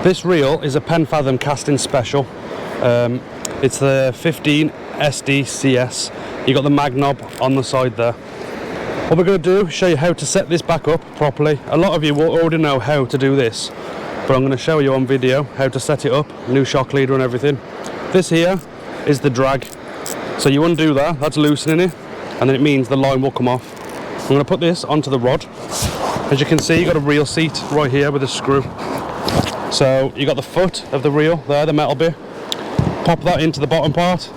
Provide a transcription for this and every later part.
This reel is a Pen Fathom casting special. It's the 15 SDCS. You got the mag knob on the side there. What we're going to do is show you how to set this back up properly. A lot of you will already know how to do this, but I'm going to show you on video how to set it up, new shock leader and everything. This here is the drag. So you undo that, that's loosening it, and then it means the line will come off. I'm going to put this onto the rod. As you can see, you got a reel seat right here with a screw. So you got the foot of the reel there, the metal bit. Pop that into the bottom part,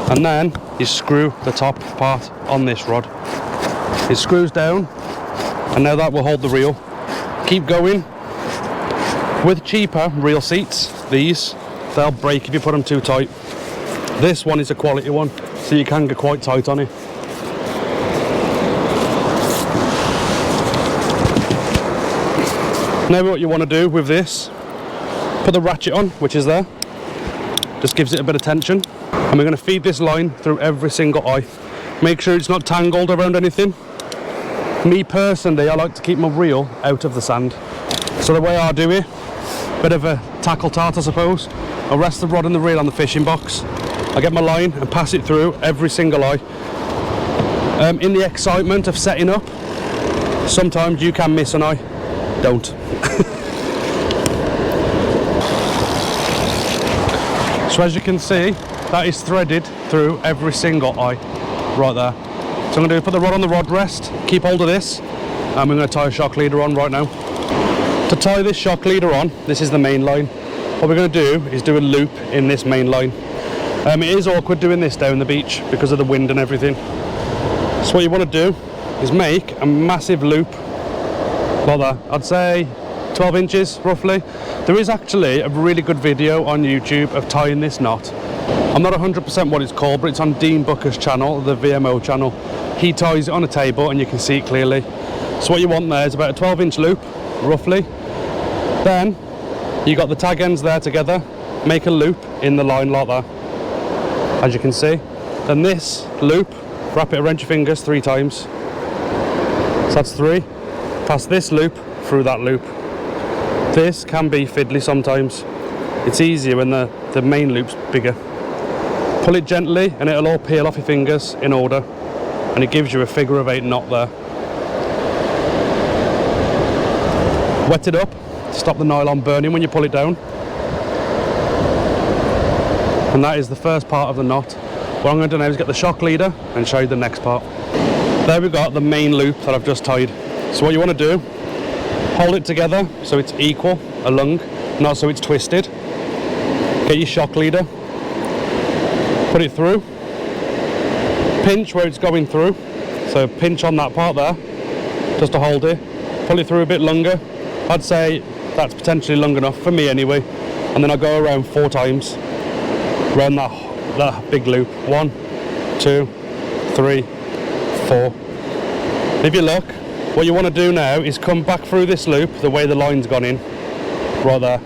and then you screw the top part on this rod. It screws down, and now that will hold the reel. Keep going. With cheaper reel seats, they'll break if you put them too tight. This one is a quality one, so you can get quite tight on it. Now what you want to do with this, put the ratchet on, which is there. Just gives it a bit of tension. And we're going to feed this line through every single eye. Make sure it's not tangled around anything. Me personally, I like to keep my reel out of the sand. So the way I do it, bit of a tackle tart I suppose. I'll rest the rod and the reel on the fishing box. I get my line and pass it through every single eye. In the excitement of setting up, sometimes you can miss an eye. Don't. So as you can see, that is threaded through every single eye right there. So I'm going to put the rod on the rod rest, keep hold of this, and we're going to tie a shock leader on right now. To tie this shock leader on, this is the main line. What we're going to do is do a loop in this main line. It is awkward doing this down the beach because of the wind and everything. So what you want to do is make a massive loop like that. I'd say 12 inches roughly. There is actually a really good video on YouTube of tying this knot. I'm not 100% what it's called, but it's on Dean Booker's channel, the VMO channel. He ties it on a table and you can see it clearly. So what you want there is about a 12-inch loop, roughly. Then you got the tag ends there together. Make a loop in the line like that, as you can see. Then this loop, wrap it around your fingers 3 times. So that's 3. Pass this loop through that loop. This can be fiddly sometimes. It's easier when the main loop's bigger. Pull it gently and it'll all peel off your fingers in order, and it gives you a figure of 8 knot there. Wet it up to stop the nylon burning when you pull it down. And that is the first part of the knot. What I'm going to do now is get the shock leader and show you the next part. There we've got the main loop that I've just tied. So what you want to do, hold it together so it's equal along, not so it's twisted. Get your shock leader, put it through, pinch where it's going through, so pinch on that part there, just to hold it, pull it through a bit longer. I'd say that's potentially long enough, for me anyway, and then I'll go around 4 times, around that big loop. 1, 2, 3, 4. If you look, what you want to do now is come back through this loop the way the line's gone in, right there.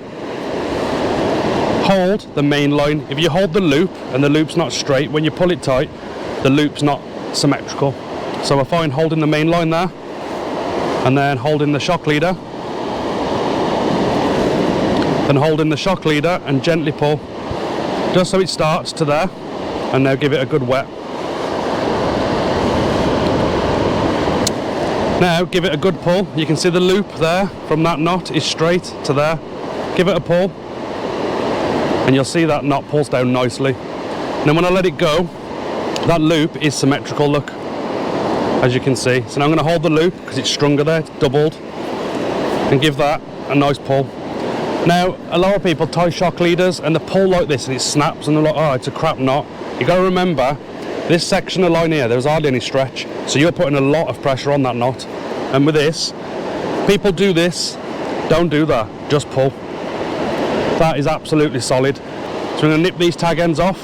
Hold the main line. If you hold the loop and the loop's not straight, when you pull it tight, the loop's not symmetrical. So I find holding the main line there, and then holding the shock leader, then holding the shock leader and gently pull, just so it starts to there, and now give it a good wet. Now give it a good pull. You can see the loop there from that knot is straight to there. Give it a pull and you'll see that knot pulls down nicely. And then when I let it go, that loop is symmetrical, look, as you can see. So now I'm going to hold the loop because it's stronger there, it's doubled, and give that a nice pull. Now a lot of people tie shock leaders and they pull like this and it snaps and they're like, oh, it's a crap knot. You got to remember, this section of line here, there's hardly any stretch, so you're putting a lot of pressure on that knot. And with this, people do this, don't do that, just pull. That is absolutely solid. So we're going to nip these tag ends off,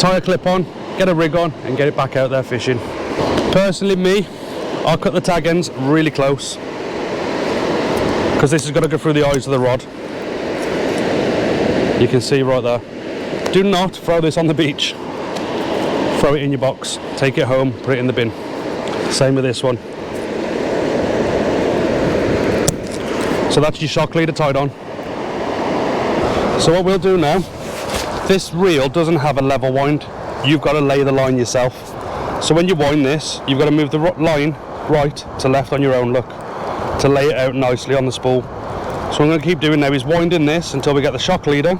tie a clip on, get a rig on and get it back out there fishing. Personally me, I'll cut the tag ends really close because this has got to go through the eyes of the rod. You can see right there. Do not throw this on the beach. Throw it in your box, take it home, put it in the bin. Same with this one. So that's your shock leader tied on. So what we'll do now, this reel doesn't have a level wind. You've got to lay the line yourself. So when you wind this, you've got to move the line right to left on your own look to lay it out nicely on the spool. So what I'm going to keep doing now is winding this until we get the shock leader,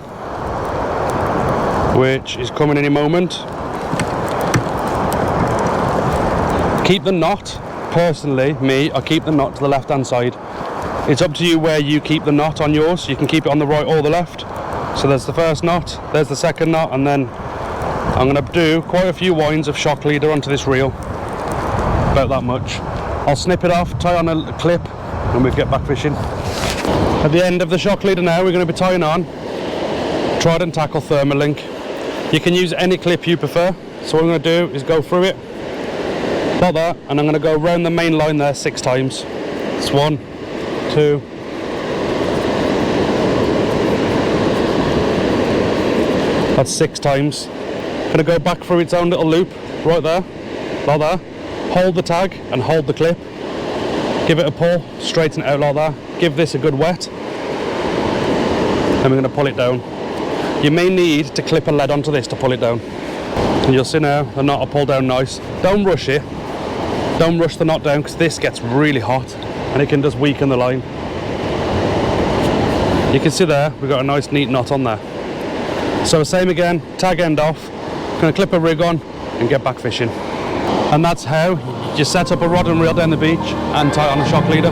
which is coming any moment. Keep the knot, personally, I keep the knot to the left hand side. It's up to you where you keep the knot on yours. You can keep it on the right or the left. So there's the first knot, there's the second knot, and then I'm going to do quite a few winds of shock leader onto this reel. About that much. I'll snip it off, tie on a clip, and we'll get back fishing. At the end of the shock leader now, we're going to be tying on Trident Tackle Thermalink. You can use any clip you prefer. So what I'm going to do is go through it like that, and I'm going to go around the main line there 6 times. It's 1, 2, that's 6 times. Going to go back through its own little loop right there, like that. Hold the tag and hold the clip. Give it a pull, straighten it out like that. Give this a good wet. Then we're going to pull it down. You may need to clip a lead onto this to pull it down. And you'll see now the knot will pull down nice. Don't rush it. Don't rush the knot down because this gets really hot and it can just weaken the line. You can see there, we've got a nice neat knot on there. So same again, tag end off. Going to clip a rig on and get back fishing. And that's how you set up a rod and reel down the beach and tie it on a shock leader.